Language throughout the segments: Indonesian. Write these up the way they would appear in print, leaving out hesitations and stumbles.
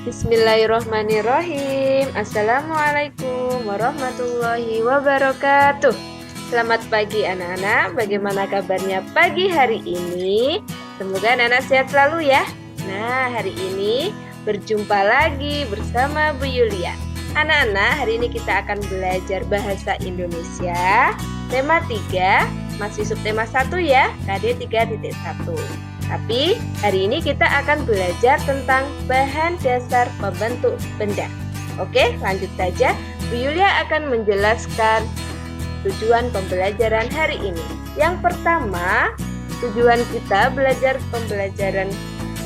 Bismillahirrahmanirrahim. Assalamualaikum warahmatullahi wabarakatuh. Selamat pagi anak-anak. Bagaimana kabarnya pagi hari ini? Semoga anak-anak sehat selalu ya. Nah, hari ini berjumpa lagi bersama Bu Yulia. Anak-anak, hari ini kita akan belajar bahasa Indonesia. Tema 3, masih subtema 1 ya, KD 3.1. Tapi hari ini kita akan belajar tentang bahan dasar pembentuk benda. Oke, lanjut saja. Bu Yulia akan menjelaskan tujuan pembelajaran hari ini. Yang pertama, tujuan kita belajar pembelajaran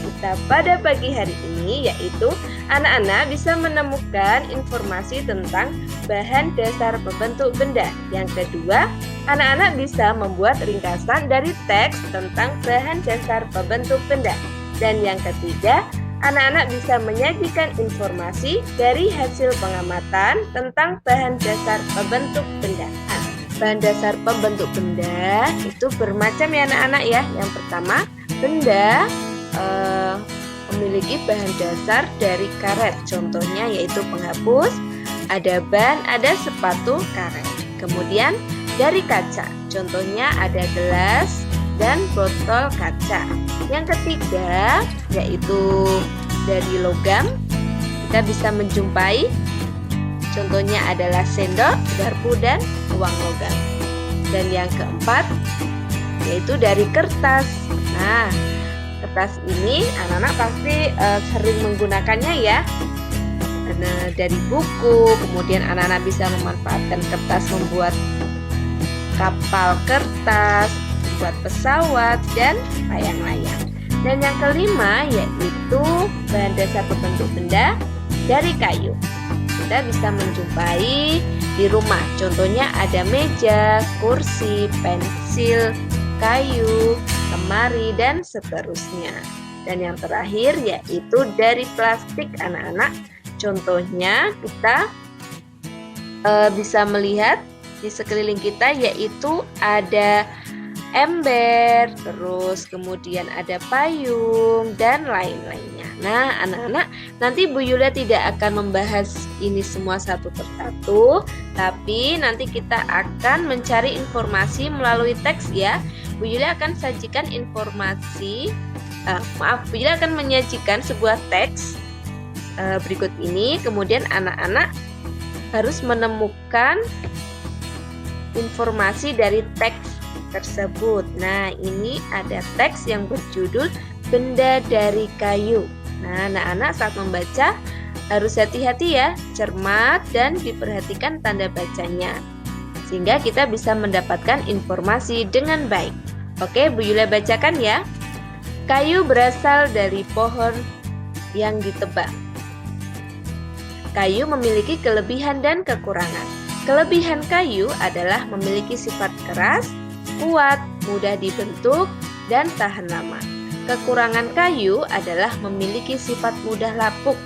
kita pada pagi hari ini yaitu anak-anak bisa menemukan informasi tentang bahan dasar pembentuk benda. Yang kedua, anak-anak bisa membuat ringkasan dari teks tentang bahan dasar pembentuk benda. Dan yang ketiga, anak-anak bisa menyajikan informasi dari hasil pengamatan tentang bahan dasar pembentuk benda. Bahan dasar pembentuk benda itu bermacam ya anak-anak ya. Yang pertama, benda memiliki bahan dasar dari karet. Contohnya yaitu penghapus, ada ban, ada sepatu karet. Kemudian dari kaca, contohnya ada gelas dan botol kaca. Yang ketiga yaitu dari logam, kita bisa menjumpai contohnya adalah sendok, garpu, dan uang logam. Dan yang keempat yaitu dari kertas. Nah, kertas ini anak-anak pasti sering menggunakannya ya. Nah, dari buku, kemudian anak-anak bisa memanfaatkan kertas membuat kapal kertas, membuat pesawat, dan layang-layang. Dan yang kelima yaitu bahan dasar pembentuk benda dari kayu. Kita bisa menjumpai di rumah. Contohnya ada meja, kursi, pensil, kayu, lemari, dan seterusnya. Dan yang terakhir yaitu dari plastik anak-anak. Contohnya kita bisa melihat di sekeliling kita yaitu ada ember, terus kemudian ada payung, dan lain-lainnya. Nah, anak-anak, nanti Bu Yulia tidak akan membahas ini semua satu persatu, tapi nanti kita akan mencari informasi melalui teks ya. Bu Yulia akan sajikan informasi, Bu Yulia akan menyajikan sebuah teks berikut ini, kemudian anak-anak harus menemukan informasi dari teks tersebut. Nah, ini ada teks yang berjudul Benda dari Kayu. Nah, anak-anak saat membaca harus hati-hati ya, cermat dan diperhatikan tanda bacanya, sehingga kita bisa mendapatkan informasi dengan baik. Oke, Bu Yulia bacakan ya. Kayu berasal dari pohon yang ditebang. Kayu memiliki kelebihan dan kekurangan. Kelebihan kayu adalah memiliki sifat keras, kuat, mudah dibentuk, dan tahan lama. Kekurangan kayu adalah memiliki sifat mudah lapuk.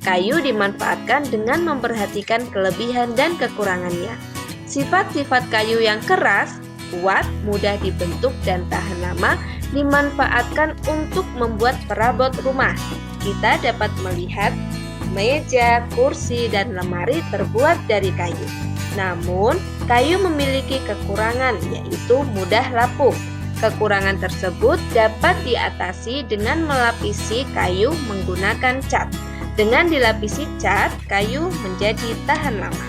Kayu dimanfaatkan dengan memperhatikan kelebihan dan kekurangannya. Sifat-sifat kayu yang keras, kuat, mudah dibentuk, dan tahan lama dimanfaatkan untuk membuat perabot rumah. Kita dapat melihat meja, kursi, dan lemari terbuat dari kayu. Namun, kayu memiliki kekurangan yaitu mudah lapuk. Kekurangan tersebut dapat diatasi dengan melapisi kayu menggunakan cat. Dengan dilapisi cat, kayu menjadi tahan lama.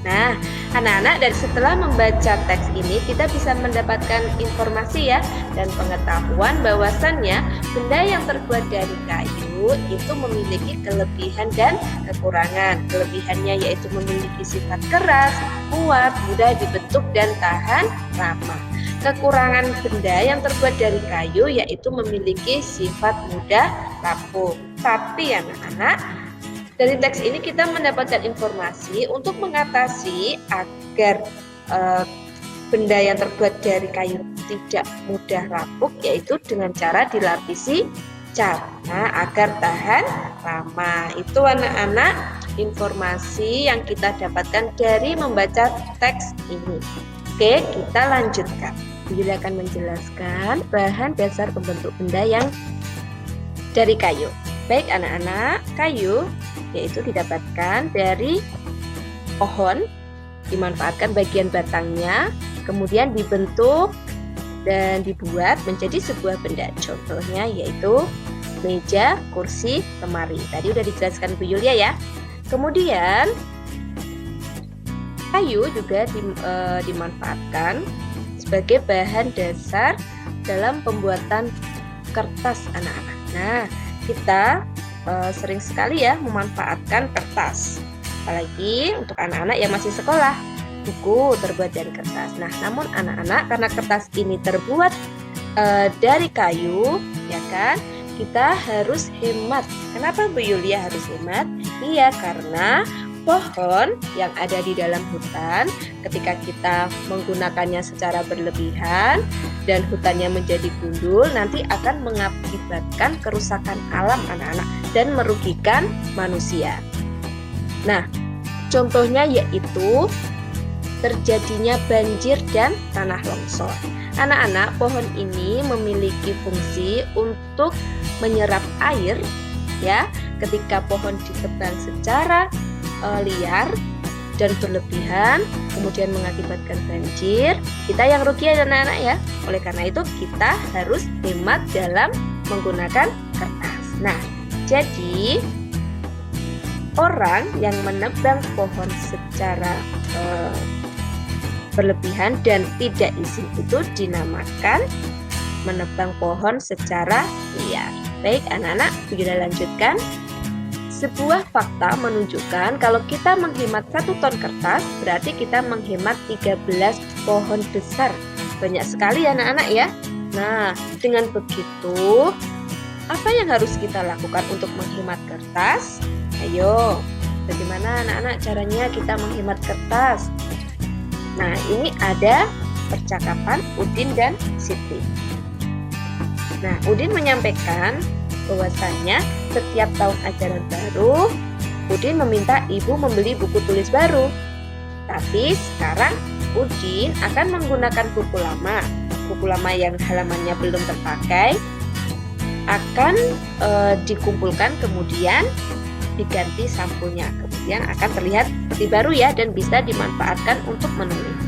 Nah, anak-anak, dari setelah membaca teks ini kita bisa mendapatkan informasi ya dan pengetahuan bahwasannya benda yang terbuat dari kayu itu memiliki kelebihan dan kekurangan. Kelebihannya yaitu memiliki sifat keras, kuat, mudah dibentuk, dan tahan lama. Kekurangan benda yang terbuat dari kayu yaitu memiliki sifat mudah lapuk. Tapi anak-anak, dari teks ini kita mendapatkan informasi untuk mengatasi agar benda yang terbuat dari kayu tidak mudah lapuk, yaitu dengan cara dilapisi cat. Nah, agar tahan lama. Itu anak-anak informasi yang kita dapatkan dari membaca teks ini. Oke, kita lanjutkan. Yulia akan menjelaskan bahan dasar pembentuk benda yang dari kayu. Baik anak-anak, kayu yaitu didapatkan dari pohon, dimanfaatkan bagian batangnya, kemudian dibentuk dan dibuat menjadi sebuah benda. Contohnya yaitu meja, kursi, lemari. Tadi udah dijelaskan Bu Yulia ya. Kemudian kayu juga dimanfaatkan sebagai bahan dasar dalam pembuatan kertas anak-anak. Nah, kita sering sekali ya memanfaatkan kertas. Apalagi untuk anak-anak yang masih sekolah, buku terbuat dari kertas. Nah, namun anak-anak karena kertas ini terbuat dari kayu, ya kan? Kita harus hemat. Kenapa Bu Yulia harus hemat? Iya, karena pohon yang ada di dalam hutan, ketika kita menggunakannya secara berlebihan dan hutannya menjadi gundul, nanti akan mengakibatkan kerusakan alam anak-anak dan merugikan manusia. Nah, contohnya yaitu terjadinya banjir dan tanah longsor. Anak-anak, pohon ini memiliki fungsi untuk menyerap air ya. Ketika pohon ditebang secara liar dan berlebihan, kemudian mengakibatkan banjir, kita yang rugi ya anak-anak ya. Oleh karena itu kita harus hemat dalam menggunakan kertas. Nah, jadi orang yang menebang pohon secara berlebihan dan tidak izin itu dinamakan menebang pohon secara liar. Baik anak-anak, kita lanjutkan. Sebuah fakta menunjukkan kalau kita menghemat 1 ton kertas, berarti kita menghemat 13 pohon besar. Banyak sekali anak-anak ya. Nah, dengan begitu, apa yang harus kita lakukan untuk menghemat kertas? Ayo, bagaimana anak-anak caranya kita menghemat kertas? Nah, ini ada percakapan Udin dan Siti. Nah, Udin menyampaikan bahwasannya setiap tahun ajaran baru, Udin meminta ibu membeli buku tulis baru. Tapi sekarang Udin akan menggunakan buku lama yang halamannya belum terpakai, akan dikumpulkan kemudian diganti sampulnya, kemudian akan terlihat seperti baru ya dan bisa dimanfaatkan untuk menulis.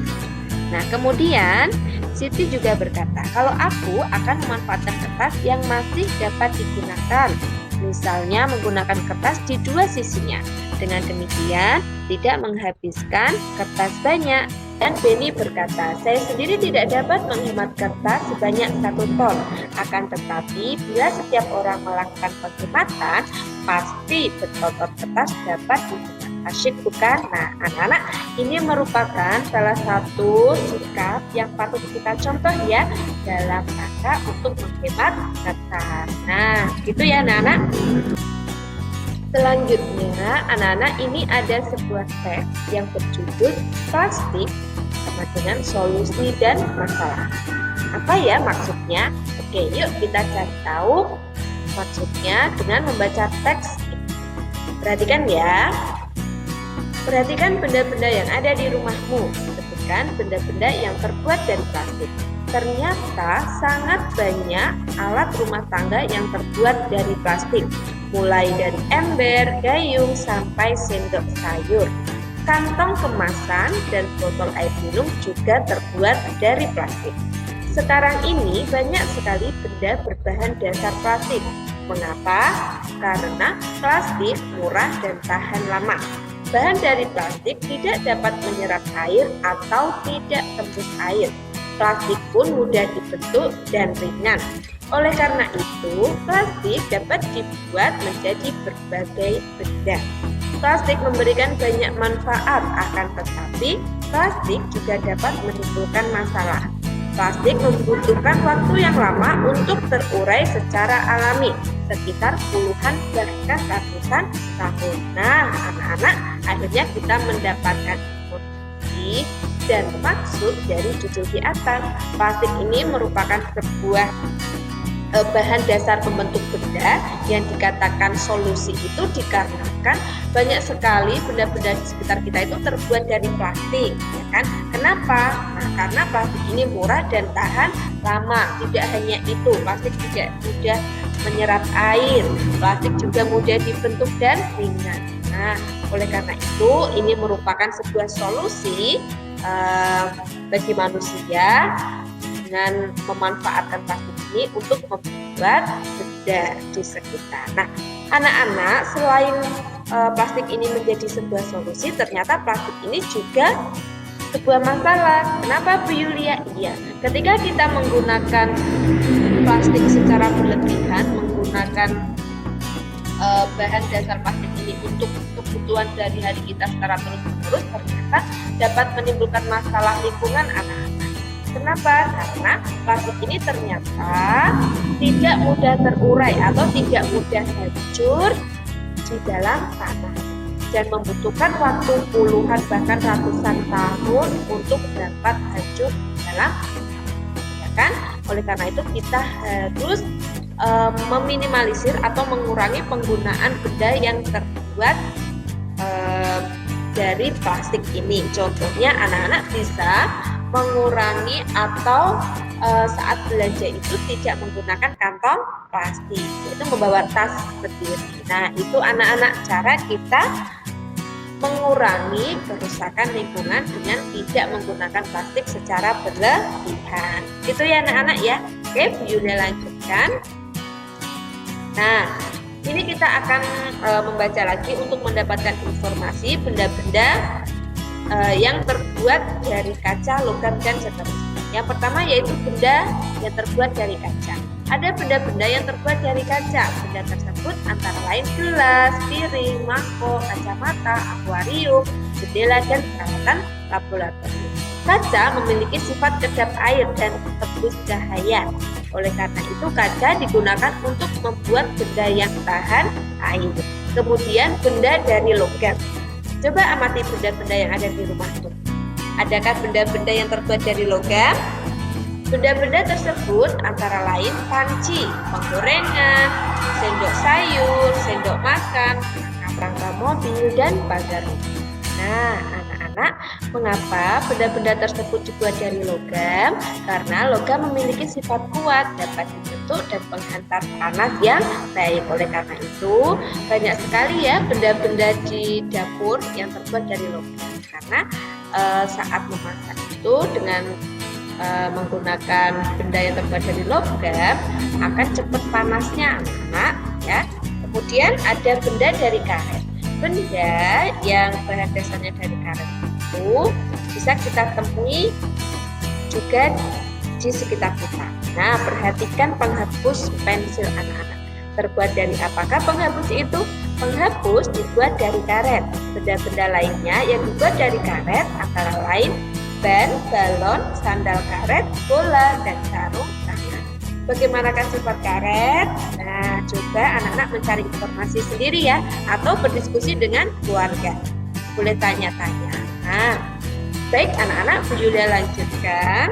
Nah, kemudian Siti juga berkata, kalau aku akan memanfaatkan kertas yang masih dapat digunakan, misalnya menggunakan kertas di 2 sisinya. Dengan demikian tidak menghabiskan kertas banyak. Dan Beni berkata, saya sendiri tidak dapat menghemat kertas sebanyak 1 ton. Akan tetapi bila setiap orang melakukan penghematan, pasti bertotot kertas dapat digunakan. Asyik bukan? Nah, anak-anak, ini merupakan salah satu sikap yang patut kita contoh ya dalam rangka untuk menghemat kertas. Nah, gitu ya anak-anak. Selanjutnya, anak-anak, ini ada sebuah teks yang berjudul plastik sama dengan solusi dan masalah. Apa ya maksudnya? Oke, yuk kita cari tahu maksudnya dengan membaca teks. Perhatikan ya. Perhatikan benda-benda yang ada di rumahmu. Sebutkan benda-benda yang terbuat dari plastik. Ternyata sangat banyak alat rumah tangga yang terbuat dari plastik. Mulai dari ember, gayung, sampai sendok sayur. Kantong kemasan dan botol air minum juga terbuat dari plastik. Sekarang ini banyak sekali benda berbahan dasar plastik. Mengapa? Karena plastik murah dan tahan lama. Bahan dari plastik tidak dapat menyerap air atau tidak tembus air. Plastik pun mudah dibentuk dan ringan. Oleh karena itu, plastik dapat dibuat menjadi berbagai benda. Plastik memberikan banyak manfaat, akan tetapi plastik juga dapat menimbulkan masalah. Plastik membutuhkan waktu yang lama untuk terurai secara alami, sekitar puluhan bahkan ratusan tahun. Nah, anak-anak, akhirnya kita mendapatkan informasi dan maksud dari judul di atas. Plastik ini merupakan sebuah bahan dasar pembentuk benda yang dikatakan solusi itu dikarenakan banyak sekali benda-benda di sekitar kita itu terbuat dari plastik, ya kan? Kenapa? Nah, karena plastik ini murah dan tahan lama. Tidak hanya itu, plastik juga mudah menyerap air, plastik juga mudah dibentuk dan ringan. Nah, oleh karena itu ini merupakan sebuah solusi bagi manusia dengan memanfaatkan plastik ini untuk membuat benda di sekitar. Nah, anak-anak, selain plastik ini menjadi sebuah solusi, ternyata plastik ini juga sebuah masalah. Kenapa, Bu Yulia? Iya, ketika kita menggunakan plastik secara berlebihan, menggunakan bahan dasar plastik ini untuk kebutuhan sehari-hari kita secara terus-menerus, ternyata dapat menimbulkan masalah lingkungan anak-anak. Kenapa? Karena plastik ini ternyata tidak mudah terurai atau tidak mudah hancur di dalam tanah dan membutuhkan waktu puluhan bahkan ratusan tahun untuk dapat hancur di dalam tanah, ya kan? Oleh karena itu kita harus meminimalisir atau mengurangi penggunaan benda yang terbuat dari plastik ini. Contohnya anak-anak bisa mengurangi atau saat belanja itu tidak menggunakan kantong plastik, yaitu membawa tas sendiri. Nah, itu anak-anak cara kita mengurangi kerusakan lingkungan dengan tidak menggunakan plastik secara berlebihan. Itu ya anak-anak ya. Oke, Bu Yulia lanjutkan. Nah, ini kita akan membaca lagi untuk mendapatkan informasi benda-benda yang terbuat dari kaca, logam, dan seterusnya. Yang pertama yaitu benda yang terbuat dari kaca. Ada benda-benda yang terbuat dari kaca. Benda tersebut antara lain gelas, piring, mangkok, kacamata, akuarium, jendela, dan peralatan laboratorium. Kaca memiliki sifat kedap air dan tembus cahaya. Oleh karena itu kaca digunakan untuk membuat benda yang tahan air. Kemudian benda dari logam. Coba amati benda-benda yang ada di rumah itu. Adakah benda-benda yang terbuat dari logam? Benda-benda tersebut antara lain panci, penggorengan, sendok sayur, sendok makan, rangka mobil, dan pagar rumah. Nah, anak-anak, mengapa benda-benda tersebut dibuat dari logam? Karena logam memiliki sifat kuat, dapat dibentuk dan menghantar panas yang baik. Oleh karena itu, banyak sekali ya benda-benda di dapur yang terbuat dari logam. Karena saat memasak itu dengan menggunakan benda yang terbuat dari logam akan cepat panasnya anak-anak ya. Kemudian ada benda dari karet. Benda yang bahan dasarnya dari karet itu bisa kita temui juga di sekitar kita. Nah, perhatikan penghapus pensil anak-anak. Terbuat dari apakah penghapus itu? Penghapus dibuat dari karet. Benda-benda lainnya yang dibuat dari karet antara lain ban, balon, sandal karet, bola, dan sarung tangan. Bagaimanakah sifat karet? Nah, coba anak-anak mencari informasi sendiri ya, atau berdiskusi dengan keluarga. Boleh tanya-tanya. Nah, baik anak-anak, Bu Yulia lanjutkan.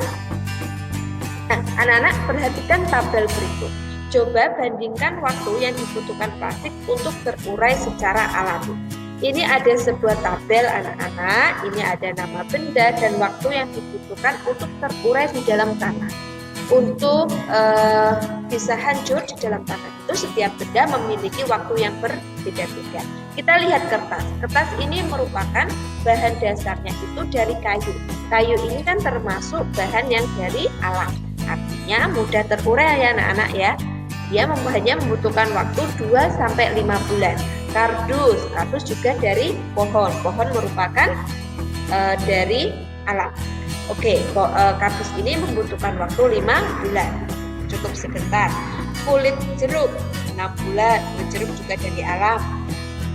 Nah, anak-anak perhatikan tabel berikut. Coba bandingkan waktu yang dibutuhkan plastik untuk terurai secara alami. Ini ada sebuah tabel anak-anak, ini ada nama benda dan waktu yang dibutuhkan untuk terurai di dalam tanah. Untuk bisa hancur di dalam tanah itu setiap benda memiliki waktu yang berbeda-beda. Kita lihat kertas. Kertas ini merupakan bahan dasarnya itu dari kayu. Kayu ini kan termasuk bahan yang dari alam. Artinya mudah terurai ya anak-anak ya. Dia hanya membutuhkan waktu 2-5 bulan. Kardus juga dari pohon. Pohon merupakan dari alam. Oke, kardus ini membutuhkan waktu 5 bulan. Cukup sebentar. Kulit jeruk 6 bulan. Kulit jeruk juga dari alam.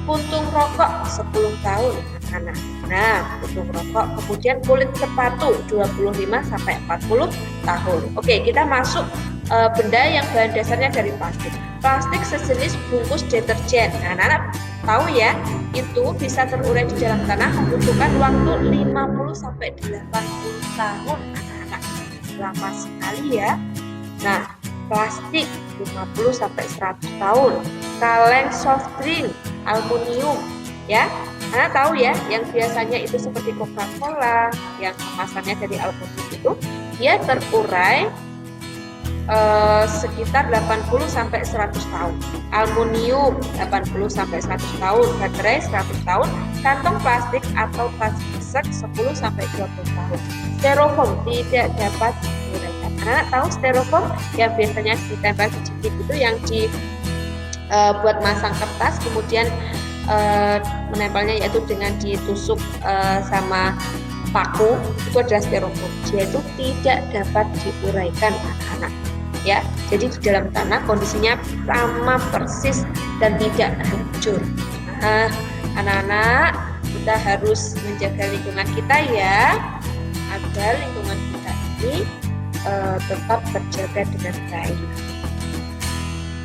Puntung rokok 10 tahun anak. Nah, puntung rokok. Kemudian kulit sepatu 25-40 tahun. Oke, kita masuk benda yang bahan dasarnya dari plastik. Plastik sejenis bungkus deterjen. Nah, anak-anak tahu ya, itu bisa terurai di dalam tanah membutuhkan waktu 50-80 tahun anak-anak. Lama sekali ya. Nah, plastik 50 sampai 100 tahun. Kaleng soft drink aluminium ya. Anak tahu ya, yang biasanya itu seperti Coca-Cola yang kemasannya dari aluminium itu dia terurai sekitar 80 sampai 100 tahun. Aluminium 80 sampai 100 tahun, baterai 100 tahun, kantong plastik atau tas besek 10 sampai 20 tahun. Styrofoam tidak dapat diuraikan. Anak tahu styrofoam yang biasanya ditempel di dinding itu yang buat masang kertas, kemudian menempelnya yaitu dengan ditusuk sama paku, itu adalah styrofoam. Dia itu tidak dapat diuraikan anak-anak ya. Jadi di dalam tanah kondisinya sama persis dan tidak hancur. Nah, anak-anak kita harus menjaga lingkungan kita ya, agar lingkungan kita ini tetap terjaga dengan baik.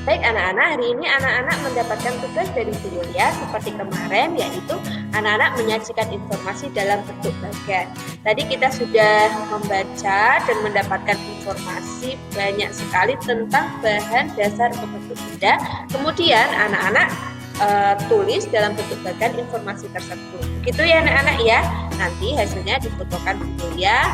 Baik anak-anak, hari ini anak-anak mendapatkan tugas dari Bu Yulia seperti kemarin, yaitu anak-anak menyajikan informasi dalam bentuk bagan. Tadi kita sudah membaca dan mendapatkan informasi banyak sekali tentang bahan dasar untuk bentuk benda. Kemudian anak-anak tulis dalam bentuk bagan informasi tersebut. Begitu ya anak-anak ya. Nanti hasilnya difotokan Bu Yulia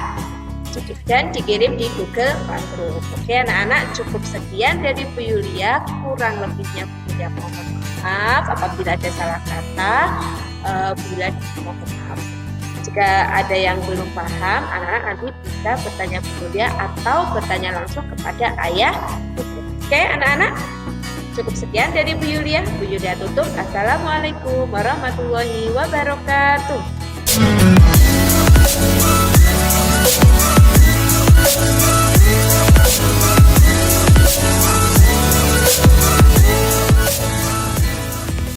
dan dikirim di Google Classroom. Oke anak-anak, cukup sekian dari Bu Yulia. Kurang lebihnya Bu Yulia mohon maaf apabila ada salah kata. Bu Yulia mohon maaf. Jika ada yang belum paham, anak-anak nanti bisa bertanya Bu Yulia atau bertanya langsung kepada ayah. Oke anak-anak, cukup sekian dari Bu Yulia. Bu Yulia tutup. Assalamualaikum warahmatullahi wabarakatuh.